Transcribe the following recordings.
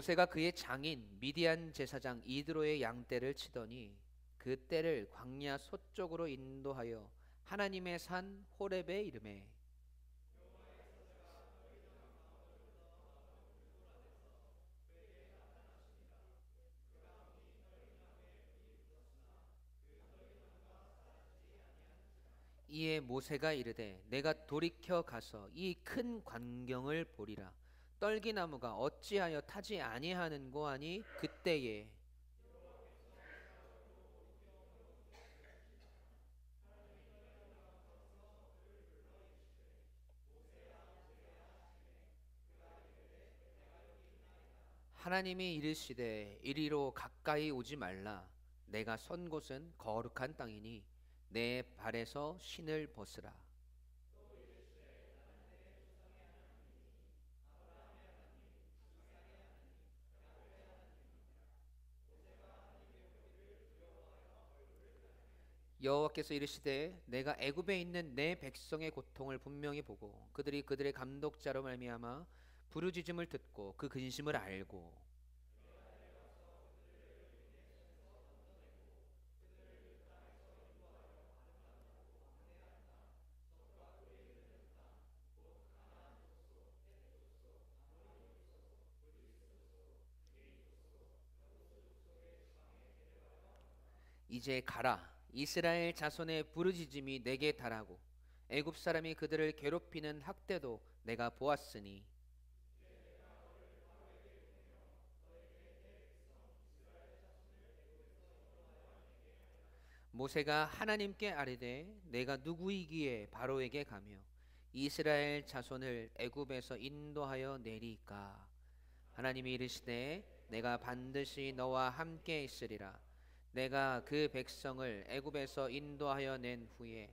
모세가 그의 장인 미디안 제사장 이드로의 양떼를 치더니 그 떼를 광야 서쪽으로 인도하여 하나님의 산 호렙에 이르매. 이에 모세가 이르되 내가 돌이켜 가서 이 큰 광경을 보리라. 떨기나무가 어찌하여 타지 아니하는고 하니 그때에 하나님이 이르시되 이리로 가까이 오지 말라. 내가 선 곳은 거룩한 땅이니 내 발에서 신을 벗으라. 여호와께서 이르시되 내가 애굽에 있는 내 백성의 고통을 분명히 보고 그들이 그들의 감독자로 말미암아 부르짖음을 듣고 그 근심을 알고 이제 가라. 이스라엘 자손의 부르짖음이 내게 달하고 애굽 사람이 그들을 괴롭히는 학대도 내가 보았으니 모세가 하나님께 아뢰되 내가 누구이기에 바로에게 가며 이스라엘 자손을 애굽에서 인도하여 내리까. 하나님이 이르시되 내가 반드시 너와 함께 있으리라. 내가 그 백성을 애굽에서 인도하여 낸 후에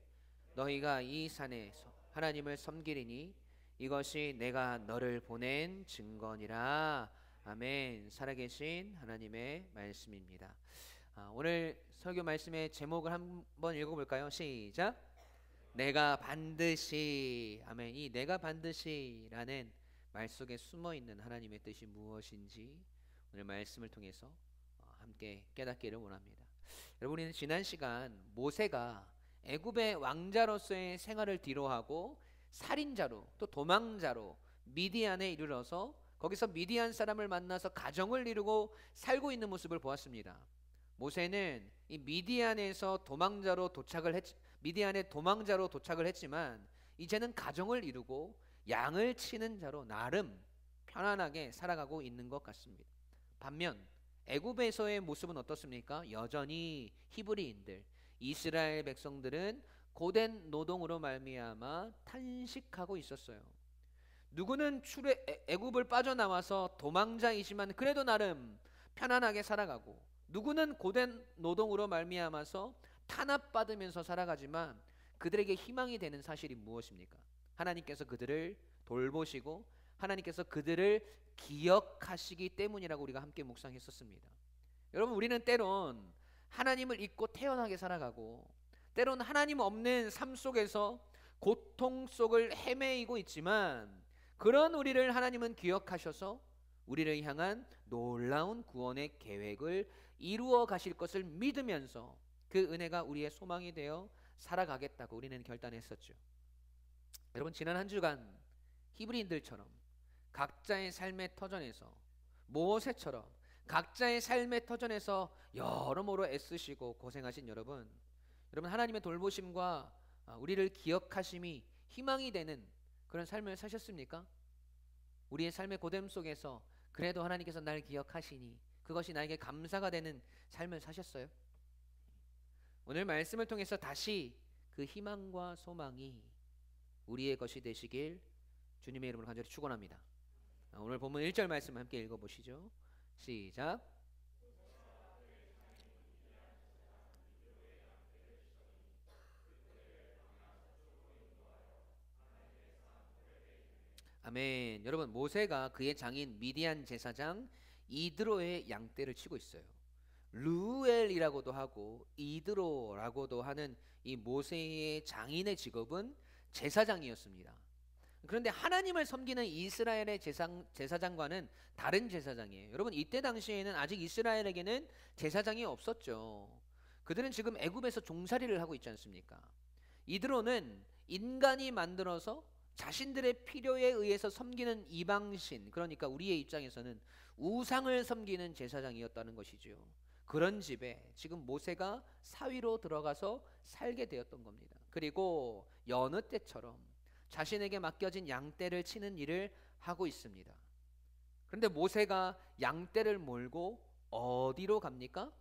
너희가 이 산에서 하나님을 섬기리니 이것이 내가 너를 보낸 증거니라. 아멘. 살아계신 하나님의 말씀입니다. 오늘 설교 말씀의 제목을 한번 읽어볼까요? 시작. 내가 반드시. 아멘. 이 내가 반드시라는 말 속에 숨어 있는 하나님의 뜻이 무엇인지 오늘 말씀을 통해서 함께 깨닫기를 원합니다. 여러분, 우리는 지난 시간 모세가 애굽의 왕자로서의 생활을 뒤로하고 살인자로 또 도망자로 미디안에 이르러서 거기서 미디안 사람을 만나서 가정을 이루고 살고 있는 모습을 보았습니다. 모세는 이 미디안에서 미디안의 도망자로 도착을 했지만 이제는 가정을 이루고 양을 치는 자로 나름 편안하게 살아가고 있는 것 같습니다. 반면 애굽에서의 모습은 어떻습니까? 여전히 히브리인들, 이스라엘 백성들은 고된 노동으로 말미암아 탄식하고 있었어요. 누구는 애굽을 빠져나와서 도망자이지만 그래도 나름 편안하게 살아가고, 누구는 고된 노동으로 말미암아서 탄압받으면서 살아가지만 그들에게 희망이 되는 사실이 무엇입니까? 하나님께서 그들을 돌보시고 하나님께서 그들을 기억하시기 때문이라고 우리가 함께 묵상했었습니다. 여러분, 우리는 때론 하나님을 잊고 태연하게 살아가고 때론 하나님 없는 삶 속에서 고통 속을 헤매이고 있지만 그런 우리를 하나님은 기억하셔서 우리를 향한 놀라운 구원의 계획을 이루어 가실 것을 믿으면서 그 은혜가 우리의 소망이 되어 살아가겠다고 우리는 결단했었죠. 여러분, 지난 한 주간 히브리인들처럼 각자의 삶의 터전에서, 모세처럼 각자의 삶의 터전에서 여러모로 애쓰시고 고생하신 여러분 하나님의 돌보심과 우리를 기억하심이 희망이 되는 그런 삶을 사셨습니까? 우리의 삶의 고됨 속에서 그래도 하나님께서 날 기억하시니 그것이 나에게 감사가 되는 삶을 사셨어요? 오늘 말씀을 통해서 다시 그 희망과 소망이 우리의 것이 되시길 주님의 이름으로 간절히 축원합니다. 오늘 본문 1절 말씀 함께 읽어보시죠. 시작. 아멘. 여러분, 모세가 그의 장인 미디안 제사장 이드로의 양떼를 치고 있어요. 루엘이라고도 하고 이드로라고도 하는 이 모세의 장인의 직업은 제사장이었습니다. 그런데 하나님을 섬기는 이스라엘의 제사장과는 다른 제사장이에요. 여러분, 이때 당시에는 아직 이스라엘에게는 제사장이 없었죠. 그들은 지금 애굽에서 종살이를 하고 있지 않습니까? 이드로는 인간이 만들어서 자신들의 필요에 의해서 섬기는 이방신, 그러니까 우리의 입장에서는 우상을 섬기는 제사장이었다는 것이죠. 그런 집에 지금 모세가 사위로 들어가서 살게 되었던 겁니다. 그리고 여느 때처럼 자신에게 맡겨진 양떼를 치는 일을 하고 있습니다. 그런데 모세가 양떼를 몰고 어디로 갑니까?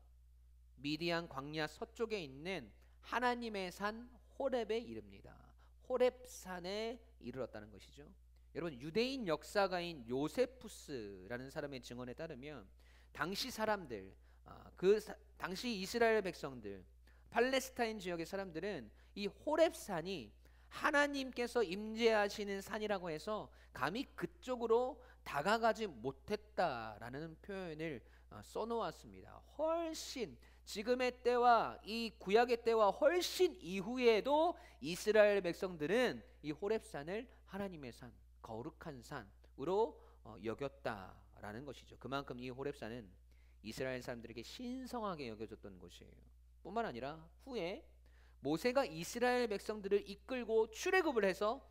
미디안 광야 서쪽에 있는 하나님의 산 호렙에 이릅니다. 호렙산에 이르렀다는 것이죠. 여러분, 유대인 역사가인 요세푸스라는 사람의 증언에 따르면 당시 사람들, 당시 이스라엘 백성들, 팔레스타인 지역의 사람들은 이 호렙산이 하나님께서 임재하시는 산이라고 해서 감히 그쪽으로 다가가지 못했다라는 표현을 써놓았습니다. 훨씬 지금의 때와 이 구약의 때와 훨씬 이후에도 이스라엘 백성들은 이 호렙산을 하나님의 산, 거룩한 산으로 여겼다라는 것이죠. 그만큼 이 호렙산은 이스라엘 사람들에게 신성하게 여겨졌던 곳이에요. 뿐만 아니라 후에 모세가 이스라엘 백성들을 이끌고 출애굽을 해서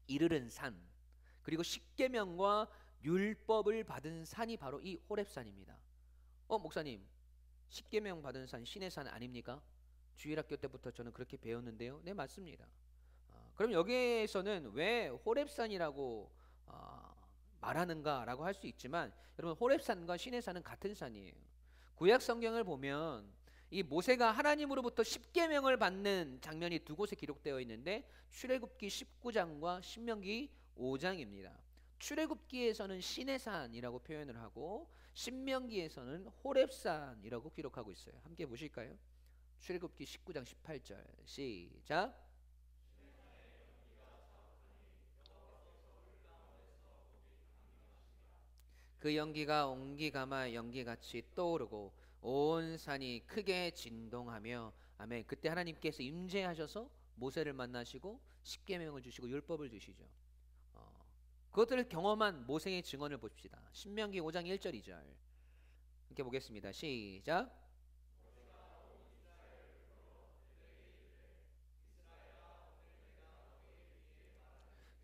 이르른 산, 그리고 십계명과 율법을 받은 산이 바로 이 호렙산입니다. 목사님, 십계명 받은 산 신의 산 아닙니까? 주일학교 때부터 저는 그렇게 배웠는데요. 네, 맞습니다. 그럼 여기에서는 왜 호렙산이라고 말하는가라고 할 수 있지만, 여러분, 호렙산과 신의 산은 같은 산이에요. 구약 성경을 보면 이 모세가 하나님으로부터 십계명을 받는 장면이 두 곳에 기록되어 있는데 출애굽기 19장과 신명기 5장입니다. 출애굽기에서는 신의 산이라고 표현을 하고 신명기에서는 호렙산이라고 기록하고 있어요. 함께 보실까요? 출애굽기 19장 18절 시작. 그 연기가 옹기가마 연기같이 떠오르고 온 산이 크게 진동하며, 아멘. 그때 하나님께서 임재하셔서 모세를 만나시고 십계명을 주시고 율법을 주시죠. 그것들을 경험한 모세의 증언을 봅시다. 신명기 5장 1절 2절 함께 보겠습니다. 시작.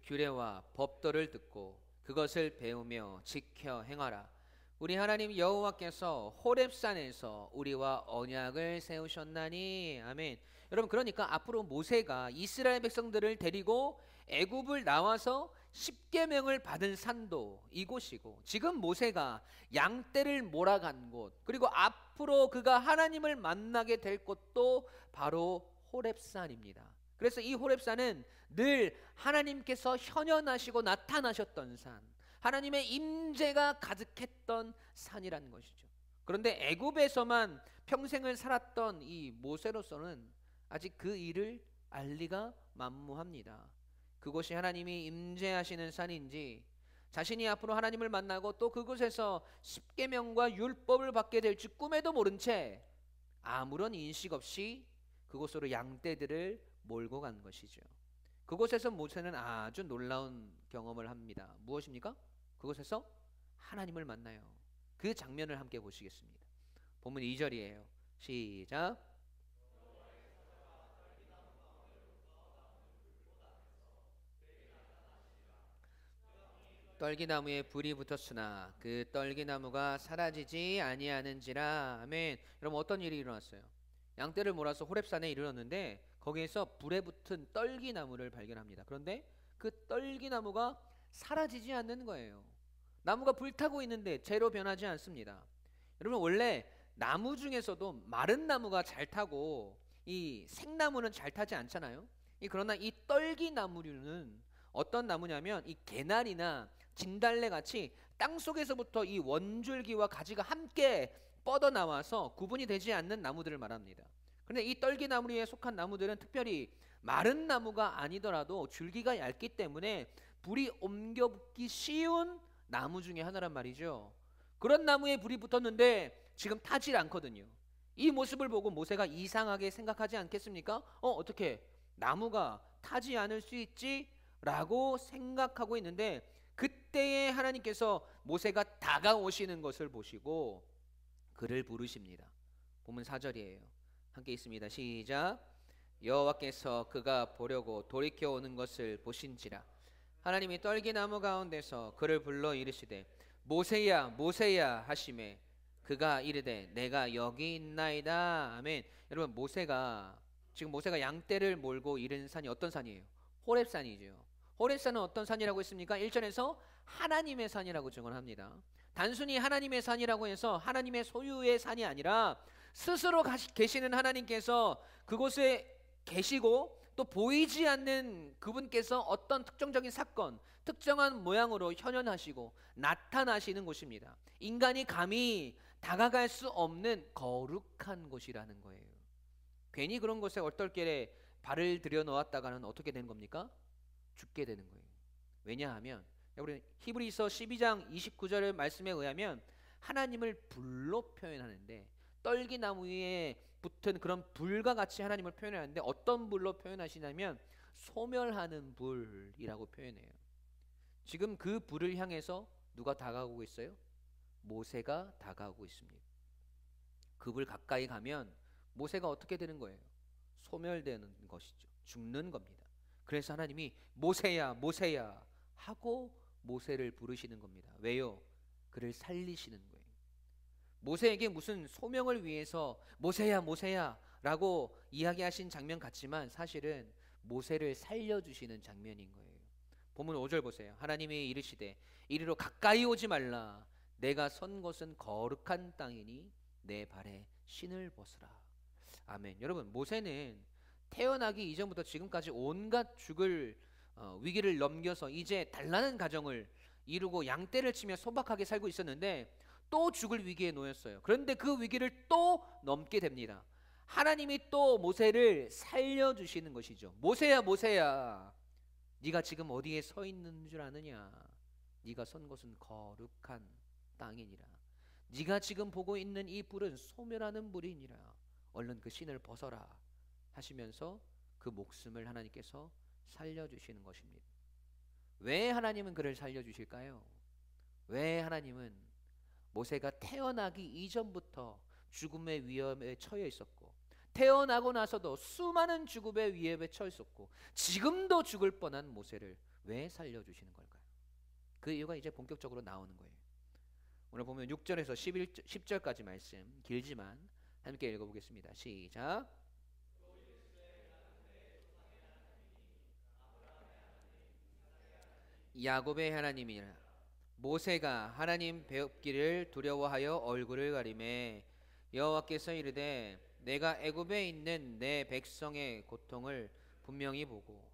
규례와 법도를 듣고 그것을 배우며 지켜 행하라. 우리 하나님 여호와께서 호렙산에서 우리와 언약을 세우셨나니. 아멘. 여러분, 그러니까 앞으로 모세가 이스라엘 백성들을 데리고 애굽을 나와서 십계명을 받은 산도 이곳이고, 지금 모세가 양떼를 몰아간 곳, 그리고 앞으로 그가 하나님을 만나게 될 곳도 바로 호렙산입니다. 그래서 이 호렙산은 늘 하나님께서 현현하시고 나타나셨던 산, 하나님의 임재가 가득했던 산이라는 것이죠. 그런데 애굽에서만 평생을 살았던 이 모세로서는 아직 그 일을 알리가 만무합니다. 그곳이 하나님이 임재하시는 산인지, 자신이 앞으로 하나님을 만나고 또 그곳에서 십계명과 율법을 받게 될지 꿈에도 모른 채 아무런 인식 없이 그곳으로 양떼들을 몰고 간 것이죠. 그곳에서 모세는 아주 놀라운 경험을 합니다. 무엇입니까? 그곳에서 하나님을 만나요. 그 장면을 함께 보시겠습니다. 본문 2절이에요. 시작. 떨기나무에 불이 붙었으나 그 떨기나무가 사라지지 아니하는지라. 아멘. 여러분, 어떤 일이 일어났어요? 양떼를 몰아서 호렙산에 이르렀는데 거기에서 불에 붙은 떨기나무를 발견합니다. 그런데 그 떨기나무가 사라지지 않는 거예요. 나무가 불타고 있는데 재로 변하지 않습니다. 여러분, 원래 나무 중에서도 마른 나무가 잘 타고 이 생나무는 잘 타지 않잖아요. 그러나 이 떨기나무류는 어떤 나무냐면 이 개나리나 진달래 같이 땅 속에서부터 이 원줄기와 가지가 함께 뻗어 나와서 구분이 되지 않는 나무들을 말합니다. 그런데 이 떨기나무에 속한 나무들은 특별히 마른 나무가 아니더라도 줄기가 얇기 때문에 불이 옮겨 붙기 쉬운 나무 중에 하나란 말이죠. 그런 나무에 불이 붙었는데 지금 타질 않거든요. 이 모습을 보고 모세가 이상하게 생각하지 않겠습니까? 어떻게 나무가 타지 않을 수 있지? 라고 생각하고 있는데, 그때에 하나님께서 모세가 다가오시는 것을 보시고 그를 부르십니다. 본문 4절이에요. 함께 있습니다. 시작. 여호와께서 그가 보려고 돌이켜 오는 것을 보신지라. 하나님이 떨기나무 가운데서 그를 불러 이르시되 모세야 모세야 하시매 그가 이르되 내가 여기 있나이다. 아멘. 여러분, 모세가 양떼를 몰고 이른 산이 어떤 산이에요? 호렙산이죠. 호렙산은 어떤 산이라고 했습니까? 1절에서 하나님의 산이라고 증언합니다. 단순히 하나님의 산이라고 해서 하나님의 소유의 산이 아니라 스스로 계시는 하나님께서 그곳에 계시고 또 보이지 않는 그분께서 어떤 특정적인 사건, 특정한 모양으로 현현하시고 나타나시는 곳입니다. 인간이 감히 다가갈 수 없는 거룩한 곳이라는 거예요. 괜히 그런 곳에 얼떨결에 발을 들여놓았다가는 어떻게 되는 겁니까? 죽게 되는 거예요. 왜냐하면 우리 히브리서 12장 29절의 말씀에 의하면 하나님을 불로 표현하는데, 떨기나무 위에 붙은 그런 불과 같이 하나님을 표현하는데 어떤 불로 표현하시냐면 소멸하는 불이라고 표현해요. 지금 그 불을 향해서 누가 다가오고 있어요? 모세가 다가오고 있습니다. 그 불 가까이 가면 모세가 어떻게 되는 거예요? 소멸되는 것이죠. 죽는 겁니다. 그래서 하나님이 모세야 모세야 하고 모세를 부르시는 겁니다. 왜요? 그를 살리시는 거예요. 모세에게 무슨 소명을 위해서 모세야 모세야 라고 이야기하신 장면 같지만 사실은 모세를 살려주시는 장면인 거예요. 본문 5절 보세요. 하나님이 이르시되 이리로 가까이 오지 말라. 내가 선 곳은 거룩한 땅이니 내 발에 신을 벗으라. 아멘. 여러분, 모세는 태어나기 이전부터 지금까지 온갖 죽을 위기를 넘겨서 이제 단란한 가정을 이루고 양떼를 치며 소박하게 살고 있었는데 또 죽을 위기에 놓였어요. 그런데 그 위기를 또 넘게 됩니다. 하나님이 또 모세를 살려주시는 것이죠. 모세야 모세야, 네가 지금 어디에 서 있는 줄 아느냐? 네가 선 곳은 거룩한 땅이니라. 네가 지금 보고 있는 이 불은 소멸하는 불이니라. 얼른 그 신을 벗어라 하시면서 그 목숨을 하나님께서 살려주시는 것입니다. 왜 하나님은 그를 살려주실까요? 왜 하나님은 모세가 태어나기 이전부터 죽음의 위험에 처해 있었고 태어나고 나서도 수많은 죽음의 위협에 처해 있었고 지금도 죽을 뻔한 모세를 왜 살려주시는 걸까요? 그 이유가 이제 본격적으로 나오는 거예요. 오늘 보면 6절에서 10절까지 말씀 길지만 함께 읽어보겠습니다. 시작. 야곱의 하나님이라. 모세가 하나님 배웁기를 두려워하여 얼굴을 가리매 여호와께서 이르되 내가 애굽에 있는 내 백성의 고통을 분명히 보고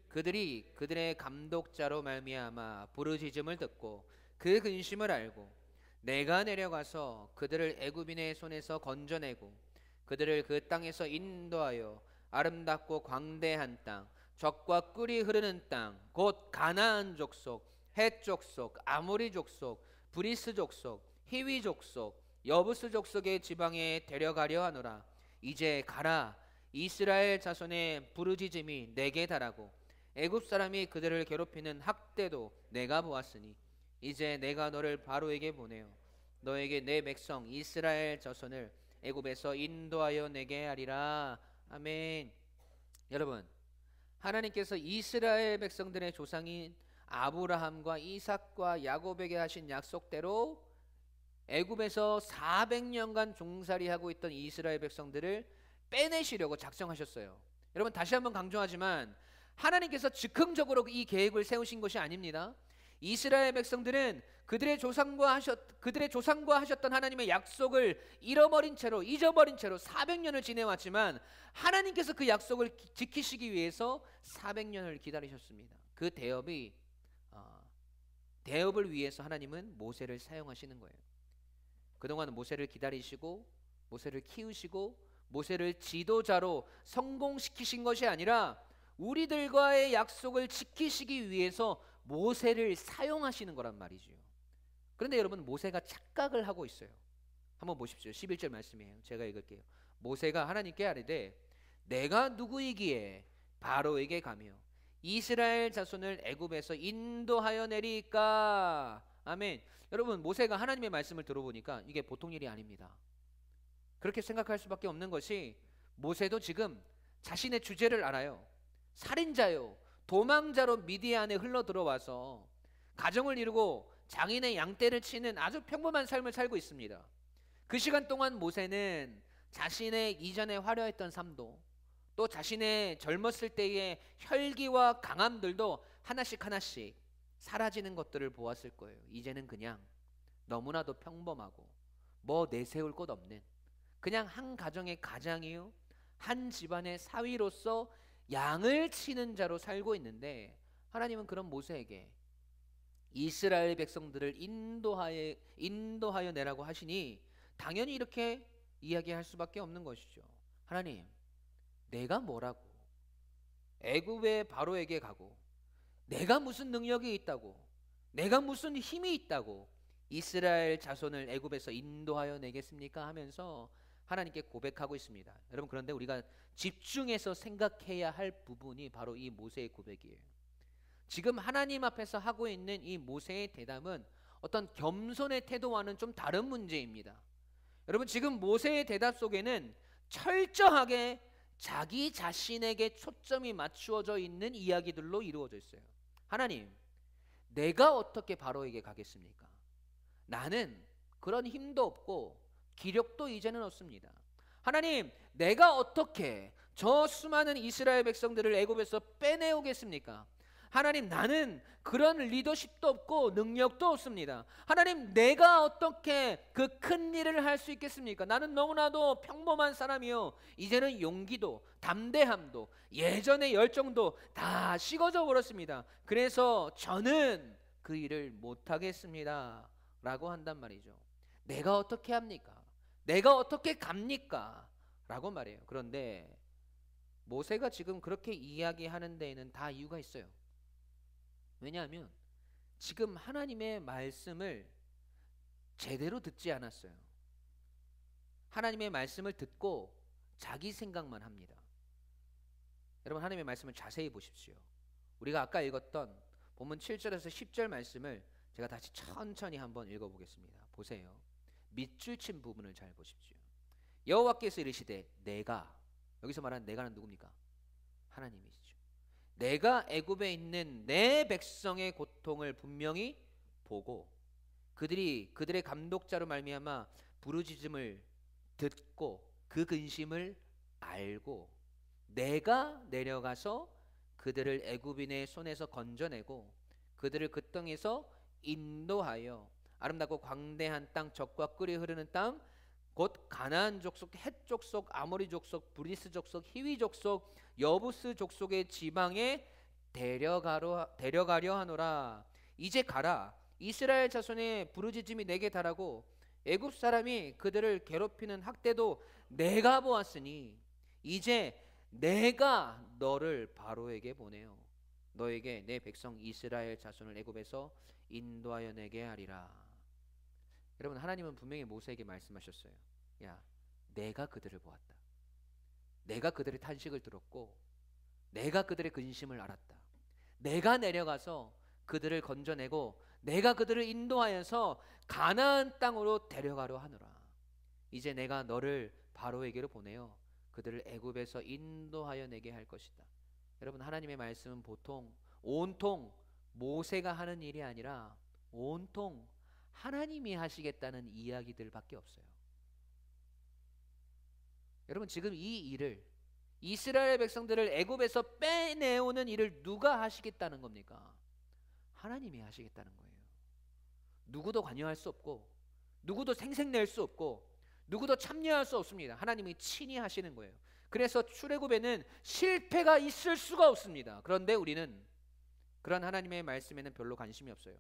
그들이 그들의 감독자로 말미암아 부르짖음을 듣고 그 근심을 알고 내가 내려가서 그들을 애굽인의 손에서 건져내고 그들을 그 땅에서 인도하여 아름답고 광대한 땅 젖과 꿀이 흐르는 땅 곧 가나안 족속 헷 족속 아모리 족속 브리스 족속 히위 족속 여부스 족속의 지방에 데려가려 하노라. 이제 가라. 이스라엘 자손의 부르짖음이 내게 달하고 애굽 사람이 그들을 괴롭히는 학대도 내가 보았으니 이제 내가 너를 바로에게 보내어 너에게 내 백성 이스라엘 자손을 애굽에서 인도하여 내게 하리라. 아멘. 여러분, 하나님께서 이스라엘 백성들의 조상인 아브라함과 이삭과 야곱에게 하신 약속대로 애굽에서 400년간 종살이하고 있던 이스라엘 백성들을 빼내시려고 작정하셨어요. 여러분, 다시 한번 강조하지만 하나님께서 즉흥적으로 이 계획을 세우신 것이 아닙니다. 이스라엘 백성들은 그들의 조상과 하셨던 하나님의 약속을 잊어버린 채로 400년을 지내왔지만 하나님께서 그 약속을 지키시기 위해서 400년을 기다리셨습니다. 그 대업을 위해서 하나님은 모세를 사용하시는 거예요. 그동안 모세를 기다리시고 모세를 키우시고 모세를 지도자로 성공시키신 것이 아니라 우리들과의 약속을 지키시기 위해서 모세를 사용하시는 거란 말이죠. 그런데 여러분, 모세가 착각을 하고 있어요. 한번 보십시오. 11절 말씀이에요. 제가 읽을게요. 모세가 하나님께 아뢰되 내가 누구이기에 바로에게 가며 이스라엘 자손을 애굽에서 인도하여 내리까. 아멘. 여러분, 모세가 하나님의 말씀을 들어보니까 이게 보통 일이 아닙니다. 그렇게 생각할 수밖에 없는 것이, 모세도 지금 자신의 주제를 알아요. 살인자요, 도망자로 미디안에 흘러 들어와서 가정을 이루고 장인의 양떼를 치는 아주 평범한 삶을 살고 있습니다. 그 시간 동안 모세는 자신의 이전에 화려했던 삶도, 또 자신의 젊었을 때의 혈기와 강함들도 하나씩 하나씩 사라지는 것들을 보았을 거예요. 이제는 그냥 너무나도 평범하고 뭐 내세울 것 없는, 그냥 한 가정의 가장이요, 한 집안의 사위로서 양을 치는 자로 살고 있는데, 하나님은 그런 모세에게 이스라엘 백성들을 인도하여 내라고 하시니 당연히 이렇게 이야기할 수밖에 없는 것이죠. 하나님, 내가 뭐라고 애굽의 바로에게 가고, 내가 무슨 능력이 있다고, 내가 무슨 힘이 있다고 이스라엘 자손을 애굽에서 인도하여 내겠습니까? 하면서 하나님께 고백하고 있습니다. 여러분, 그런데 우리가 집중해서 생각해야 할 부분이 바로 이 모세의 고백이에요. 지금 하나님 앞에서 하고 있는 이 모세의 대답은 어떤 겸손의 태도와는 좀 다른 문제입니다. 여러분, 지금 모세의 대답 속에는 철저하게 자기 자신에게 초점이 맞추어져 있는 이야기들로 이루어져 있어요. 하나님, 내가 어떻게 바로에게 가겠습니까? 나는 그런 힘도 없고 기력도 이제는 없습니다. 하나님, 내가 어떻게 저 수많은 이스라엘 백성들을 애굽에서 빼내오겠습니까? 하나님, 나는 그런 리더십도 없고 능력도 없습니다. 하나님, 내가 어떻게 그 큰 일을 할 수 있겠습니까? 나는 너무나도 평범한 사람이요, 이제는 용기도 담대함도 예전의 열정도 다 식어져 버렸습니다. 그래서 저는 그 일을 못하겠습니다 라고 한단 말이죠. 내가 어떻게 합니까? 내가 어떻게 갑니까? 라고 말해요. 그런데 모세가 지금 그렇게 이야기하는 데에는 다 이유가 있어요. 왜냐하면 지금 하나님의 말씀을 제대로 듣지 않았어요. 하나님의 말씀을 듣고 자기 생각만 합니다. 여러분, 하나님의 말씀을 자세히 보십시오. 우리가 아까 읽었던 본문 7절에서 10절 말씀을 제가 다시 천천히 한번 읽어보겠습니다. 보세요. 밑줄 친 부분을 잘 보십시오. 여호와께서 이르시되 내가, 여기서 말하는 내가는 누굽니까? 하나님이시죠. 내가 애굽에 있는 내 백성의 고통을 분명히 보고 그들의 감독자로 말미암아 부르짖음을 듣고 그 근심을 알고 내가 내려가서 그들을 애굽인의 손에서 건져내고 그들을 그 땅에서 인도하여 아름답고 광대한 땅, 젖과 꿀이 흐르는 땅, 곧 가나안 족속, 헷 족속, 아모리 족속, 브리스 족속, 히위 족속, 여부스 족속의 지방에 데려가려 하노라. 이제 가라. 이스라엘 자손의 부르짖음이 내게 달하고 애굽 사람이 그들을 괴롭히는 학대도 내가 보았으니 이제 내가 너를 바로에게 보내어 너에게 내 백성 이스라엘 자손을 애굽에서 인도하여 내게 하리라. 여러분, 하나님은 분명히 모세에게 말씀하셨어요. 야, 내가 그들을 보았다. 내가 그들의 탄식을 들었고 내가 그들의 근심을 알았다. 내가 내려가서 그들을 건져내고 내가 그들을 인도하여서 가나안 땅으로 데려가려 하노라. 이제 내가 너를 바로에게로 보내어 그들을 애굽에서 인도하여 내게 할 것이다. 여러분, 하나님의 말씀은 보통 온통 모세가 하는 일이 아니라 온통 하나님이 하시겠다는 이야기들밖에 없어요. 여러분, 지금 이 일을, 이스라엘 백성들을 애굽에서 빼내오는 일을 누가 하시겠다는 겁니까? 하나님이 하시겠다는 거예요. 누구도 관여할 수 없고 누구도 생색낼 수 없고 누구도 참여할 수 없습니다. 하나님이 친히 하시는 거예요. 그래서 출애굽에는 실패가 있을 수가 없습니다. 그런데 우리는 그런 하나님의 말씀에는 별로 관심이 없어요.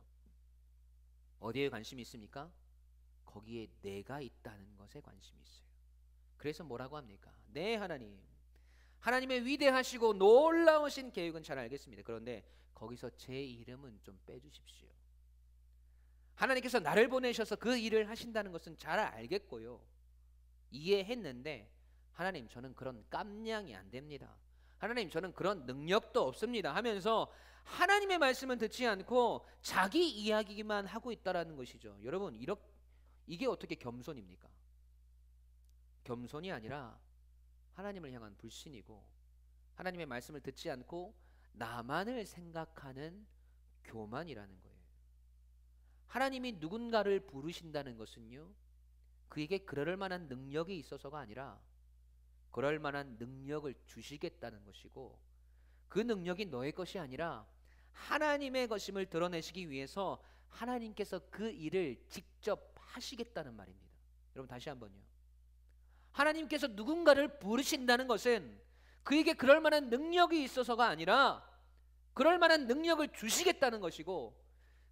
어디에 관심이 있습니까? 거기에 내가 있다는 것에 관심이 있어요. 그래서 뭐라고 합니까? 네, 하나님, 하나님의 위대하시고 놀라우신 계획은 잘 알겠습니다. 그런데 거기서 제 이름은 좀 빼주십시오. 하나님께서 나를 보내셔서 그 일을 하신다는 것은 잘 알겠고요, 이해했는데 하나님, 저는 그런 깜냥이 안 됩니다. 하나님 저는 그런 능력도 없습니다 하면서 하나님의 말씀은 듣지 않고 자기 이야기만 하고 있다라는 것이죠. 여러분 이게 어떻게 겸손입니까? 겸손이 아니라 하나님을 향한 불신이고 하나님의 말씀을 듣지 않고 나만을 생각하는 교만이라는 거예요. 하나님이 누군가를 부르신다는 것은요, 그에게 그럴 만한 능력이 있어서가 아니라 그럴 만한 능력을 주시겠다는 것이고, 그 능력이 너의 것이 아니라 하나님의 것임을 드러내시기 위해서 하나님께서 그 일을 직접 하시겠다는 말입니다. 여러분 다시 한번요. 하나님께서 누군가를 부르신다는 것은 그에게 그럴 만한 능력이 있어서가 아니라 그럴 만한 능력을 주시겠다는 것이고,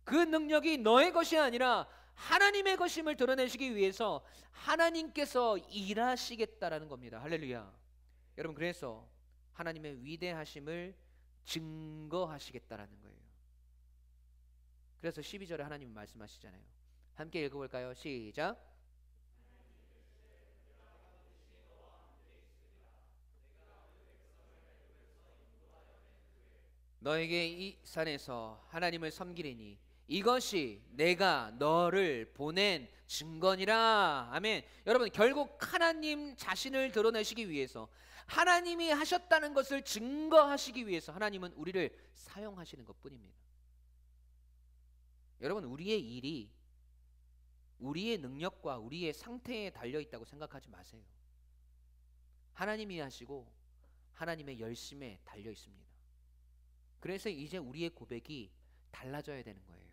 그 능력이 너의 것이 아니라 하나님의 것임을 드러내시기 위해서 하나님께서 일하시겠다라는 겁니다. 할렐루야. 여러분 그래서 하나님의 위대하심을 증거하시겠다라는 거예요. 그래서 12절에 하나님 말씀하시잖아요. 함께 읽어볼까요? 시작. 너에게 이 산에서 하나님을 섬기리니 이것이 내가 너를 보낸 증거니라. 아멘. 여러분 결국 하나님 자신을 드러내시기 위해서, 하나님이 하셨다는 것을 증거하시기 위해서 하나님은 우리를 사용하시는 것뿐입니다. 여러분 우리의 일이 우리의 능력과 우리의 상태에 달려있다고 생각하지 마세요. 하나님이 하시고 하나님의 열심에 달려있습니다. 그래서 이제 우리의 고백이 달라져야 되는 거예요.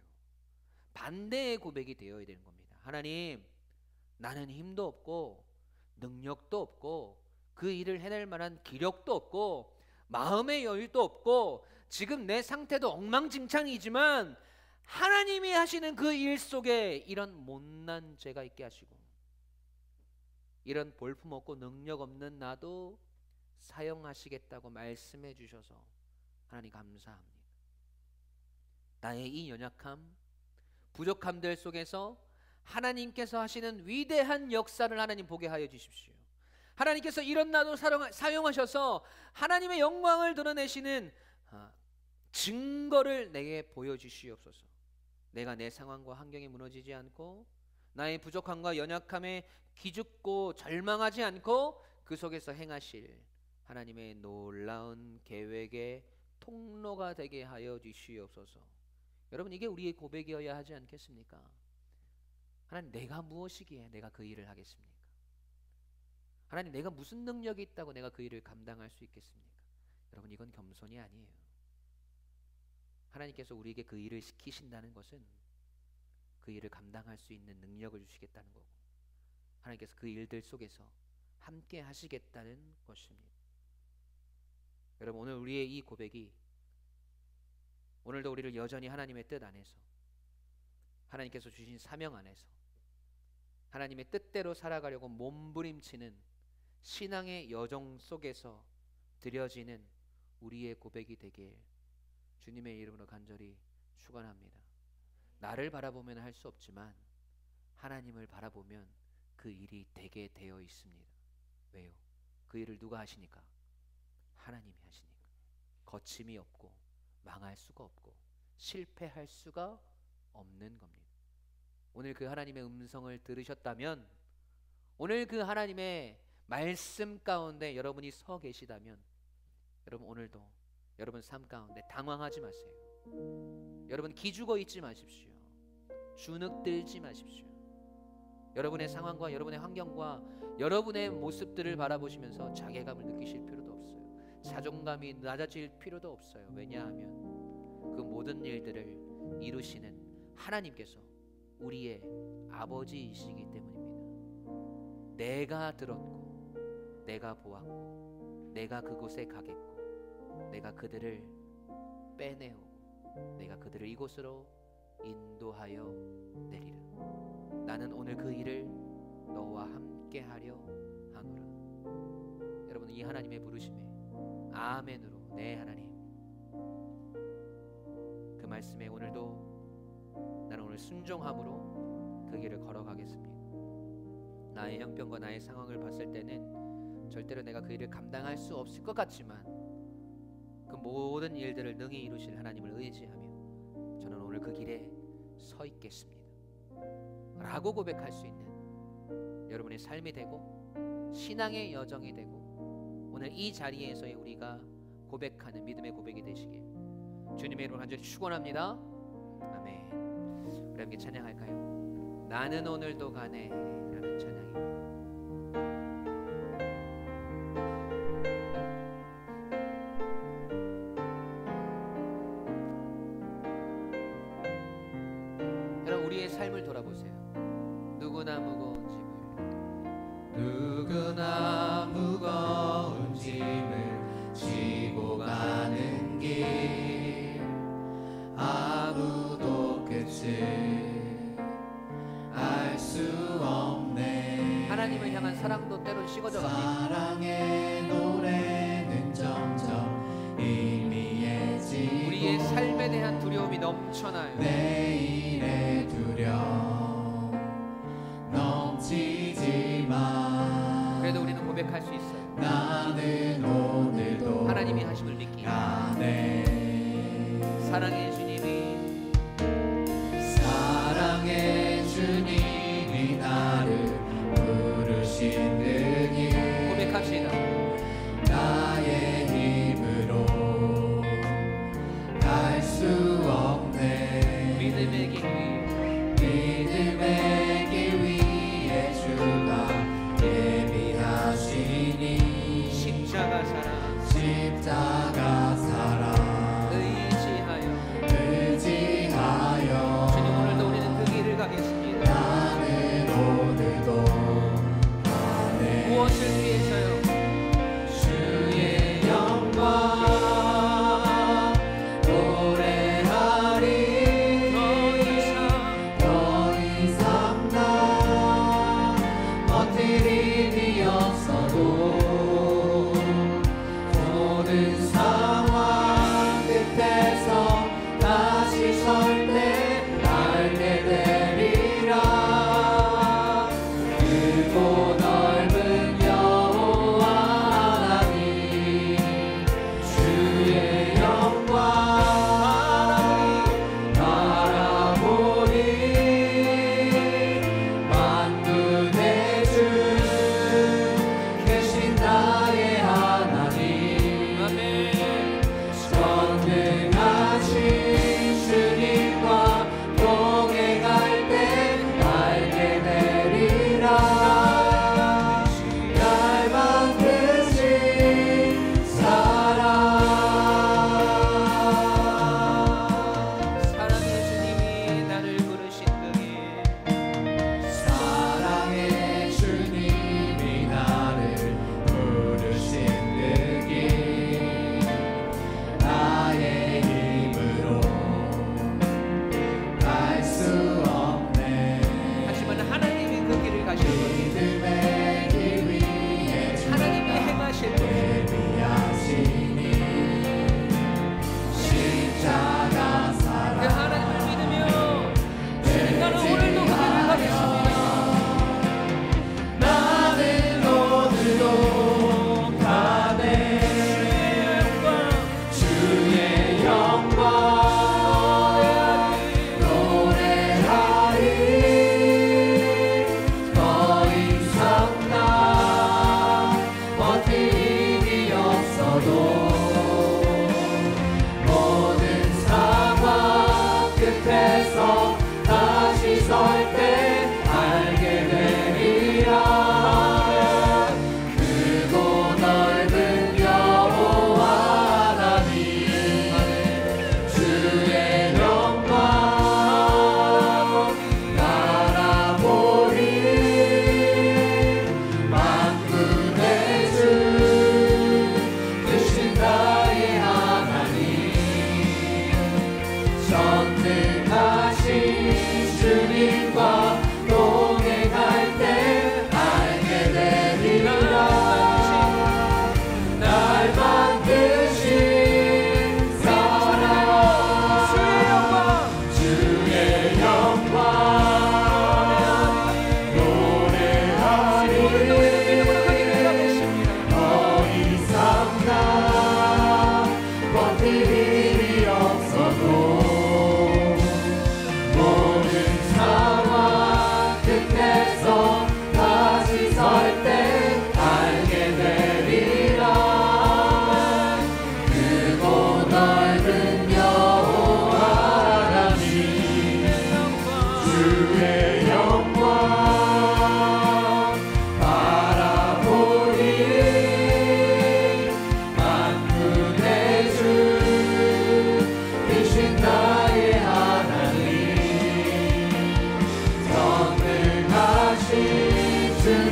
반대의 고백이 되어야 되는 겁니다. 하나님, 나는 힘도 없고 능력도 없고 그 일을 해낼 만한 기력도 없고 마음의 여유도 없고 지금 내 상태도 엉망진창이지만 하나님이 하시는 그 일 속에 이런 못난 죄가 있게 하시고 이런 볼품없고 능력 없는 나도 사용하시겠다고 말씀해 주셔서 하나님 감사합니다. 나의 이 연약함, 부족함들 속에서 하나님께서 하시는 위대한 역사를 하나님 보게 하여 주십시오. 하나님께서 이런 나도 사용하셔서 하나님의 영광을 드러내시는 증거를 내게 보여주시옵소서. 내가 내 상황과 환경에 무너지지 않고 나의 부족함과 연약함에 기죽고 절망하지 않고 그 속에서 행하실 하나님의 놀라운 계획의 통로가 되게 하여 주시옵소서. 여러분 이게 우리의 고백이어야 하지 않겠습니까? 하나님 내가 무엇이기에 내가 그 일을 하겠습니까? 하나님 내가 무슨 능력이 있다고 내가 그 일을 감당할 수 있겠습니까? 여러분 이건 겸손이 아니에요. 하나님께서 우리에게 그 일을 시키신다는 것은 그 일을 감당할 수 있는 능력을 주시겠다는 거고 하나님께서 그 일들 속에서 함께 하시겠다는 것입니다. 여러분 오늘 우리의 이 고백이 오늘도 우리를 여전히 하나님의 뜻 안에서 하나님께서 주신 사명 안에서 하나님의 뜻대로 살아가려고 몸부림치는 신앙의 여정 속에서 드려지는 우리의 고백이 되길 주님의 이름으로 간절히 축원합니다. 나를 바라보면 할 수 없지만 하나님을 바라보면 그 일이 되게 되어 있습니다. 왜요? 그 일을 누가 하시니까? 하나님이 하시니까. 거침이 없고 망할 수가 없고 실패할 수가 없는 겁니다. 오늘 그 하나님의 음성을 들으셨다면, 오늘 그 하나님의 말씀 가운데 여러분이 서 계시다면, 여러분 오늘도 여러분 삶 가운데 당황하지 마세요. 여러분 기죽어 있지 마십시오. 주눅들지 마십시오. 여러분의 상황과 여러분의 환경과 여러분의 모습들을 바라보시면서 자괴감을 느끼실 필요도 없어요. 자존감이 낮아질 필요도 없어요. 왜냐하면 그 모든 일들을 이루시는 하나님께서 우리의 아버지이시기 때문입니다. 내가 들었고 내가 보았고 내가 그곳에 가겠고 내가 그들을 빼내오고 내가 그들을 이곳으로 인도하여 내리라. 나는 오늘 그 일을 너와 함께 하려 하노라. 여러분 이 하나님의 부르심에 아멘으로 네 하나님, 그 말씀에 오늘도 나는 오늘 순종함으로 그 길을 걸어가겠습니다. 나의 형편과 나의 상황을 봤을 때는 절대로 내가 그 일을 감당할 수 없을 것 같지만 그 모든 일들을 능히 이루실 하나님을 의지하며 저는 오늘 그 길에 서 있겠습니다 라고 고백할 수 있는 여러분의 삶이 되고 신앙의 여정이 되고 오늘 이 자리에서의 우리가 고백하는 믿음의 고백이 되시길 주님의 이름으로 간절히 축원합니다. 아멘. 우리 함께 찬양할까요? 나는 오늘도 가네 라는 찬양입니다. 여러분 우리의 삶을 돌아보세요. 누구나 무거운 짐을 지고 가는 길 아무도 끝을 알 수 없네. 하나님을 향한 사랑도 때론 식어져 갑니다. 사랑의 노래는 점점 희미해지고 우리의 삶에 대한 두려움이 넘쳐나요. 내일의 두려움 넘치지만 그래도 우리는 고백할 수 있어요. 나는 오늘도 하나님이 하심을 믿기. 사랑의 주님이 사랑의 주님이 나를 부르시느니 고백합시다. 나의 힘으로 갈 수 없네. 믿음의 길 믿음의 길 위에 주가 예비하시니 십자가 사랑 십자가 사랑 의지하여 주님 오늘도 우리는 그 길을 가겠습니다. 나는 오늘도 가네. 무엇을 위해서요? 주의 영광 노래하리. 더 이상 나 버틸 힘이 없어도 모든 상황 끝에서 다시 설 때 알게 되리라. 크고 넓은 여호와 하나님 주의 영광 바라보리. 만군의 주 계신 나의 하나님 전능하신 주님과 동행할 때 알게 되리라. 날 만드신 사랑 사랑의 주님이 나를 부르신 그 길 사랑의 주님이 나를 부르신 그 길 나의 힘으로 갈 수 없네. 하지만 하나님이 그 길을 가실 겁니다. 믿음의 길 위에 하나님이 행하실 겁니다. 예비하시니 십자가 그 사랑 하나님을 믿으며 주님 나는 오늘도 그 길을 가겠습니다. 나는 오늘도 가네. 주의 영광 노래하리. 더 이상 나 버틸 힘이 없어도 모든 상황 끝에서 다시 설 때 알게 되리라. 크고 넓은 여호와 하나님 주의 영광 바라보리. 만군의 주 되신 나의 하나님 전능하신 주님과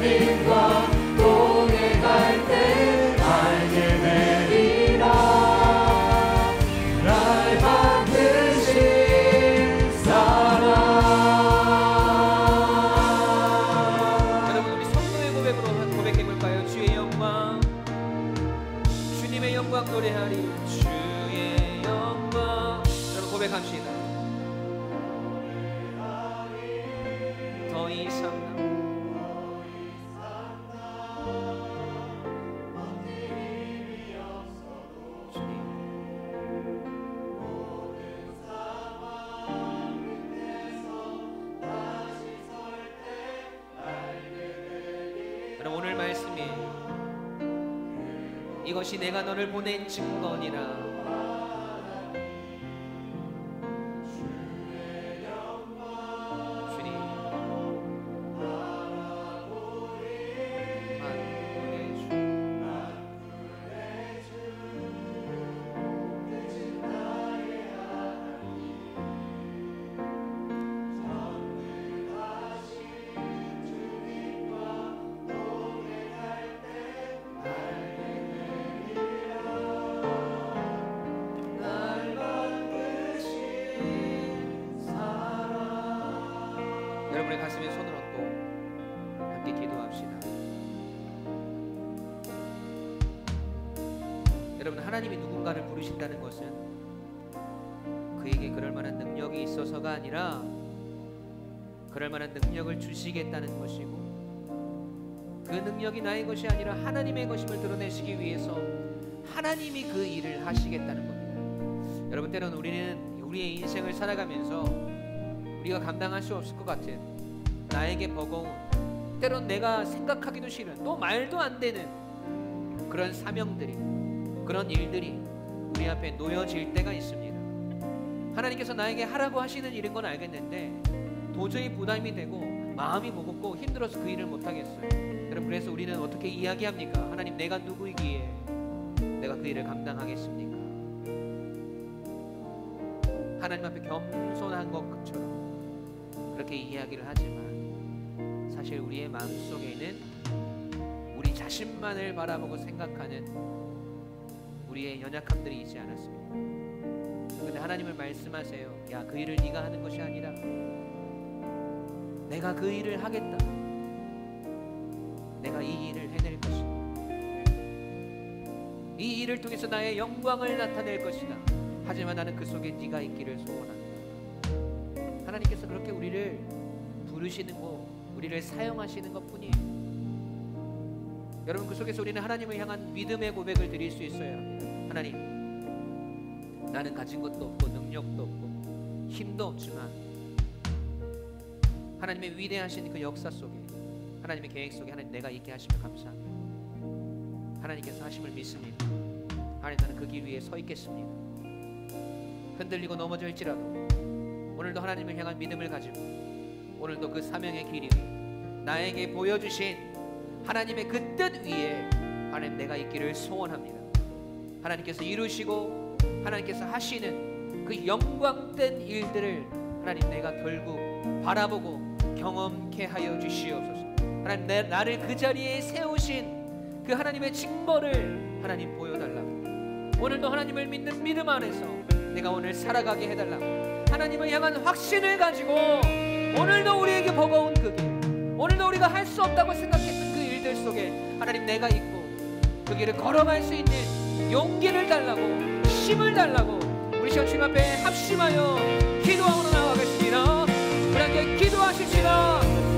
하나님과 동행할 때 알게 되리라. 날 만드신 사랑. 여러분 우리 성도의 고백으로 고백해볼까요? 주의 영광, 주님의 영광 노래하리. 주의 영광. 여러분 고백합시다. 더 이상 여러분 오늘 말씀이 이것이 내가 너를 보낸 증거니라. 주님 만군의 주 여러분의 가슴에 손을 얹고 함께 기도합시다. 여러분 하나님이 누군가를 부르신다는 것은 그에게 그럴 만한 능력이 있어서가 아니라 그럴 만한 능력을 주시겠다는 것이고, 그 능력이 나의 것이 아니라 하나님의 것임을 드러내시기 위해서 하나님이 그 일을 하시겠다는 겁니다. 여러분 때로는 우리는 우리의 인생을 살아가면서 우리가 감당할 수 없을 것 같은 나에게 버거운, 때론 내가 생각하기도 싫은, 또 말도 안 되는 그런 사명들이, 그런 일들이 우리 앞에 놓여질 때가 있습니다. 하나님께서 나에게 하라고 하시는 일인 건 알겠는데 도저히 부담이 되고 마음이 무겁고 힘들어서 그 일을 못하겠어요. 여러분 그래서 우리는 어떻게 이야기합니까? 하나님 내가 누구이기에 내가 그 일을 감당하겠습니까? 하나님 앞에 겸손한 것처럼 그렇게 이야기를 하지만 사실 우리의 마음속에는 우리 자신만을 바라보고 생각하는 우리의 연약함들이 있지 않았습니까? 근데 하나님은 말씀하세요. 야, 그 일을 네가 하는 것이 아니라 내가 그 일을 하겠다. 내가 이 일을 해낼 것이다. 이 일을 통해서 나의 영광을 나타낼 것이다. 하지만 나는 그 속에 네가 있기를 소원한다. 하나님께서 그렇게 우리를 부르시는 거, 우리를 사용하시는 것뿐이에요. 여러분 그 속에서 우리는 하나님을 향한 믿음의 고백을 드릴 수 있어야 합니다. 하나님, 나는 가진 것도 없고 능력도 없고 힘도 없지만 하나님의 위대하신 그 역사 속에, 하나님의 계획 속에 하나님 내가 있게 하시면 감사합니다. 하나님께서 하심을 믿습니다. 하나님, 나는 그 길 위에 서 있겠습니다. 흔들리고 넘어질지라도 오늘도 하나님을 향한 믿음을 가지고 오늘도 그 사명의 길 위에 나에게 보여주신 하나님의 그 뜻 위에 하나님 내가 있기를 소원합니다. 하나님께서 이루시고 하나님께서 하시는 그 영광된 일들을 하나님 내가 결국 바라보고 경험케 하여 주시옵소서. 하나님 나를 그 자리에 세우신 그 하나님의 증거를 하나님 보여달라고, 오늘도 하나님을 믿는 믿음 안에서 내가 오늘 살아가게 해달라고, 하나님을 향한 확신을 가지고 오늘도 우리에게 버거운 그 길, 오늘도 우리가 할 수 없다고 생각했던 그 일들 속에 하나님 내가 있고 그 길을 걸어갈 수 있는 용기를 달라고, 힘을 달라고 우리 시간 주님 앞에 합심하여 기도하고 나와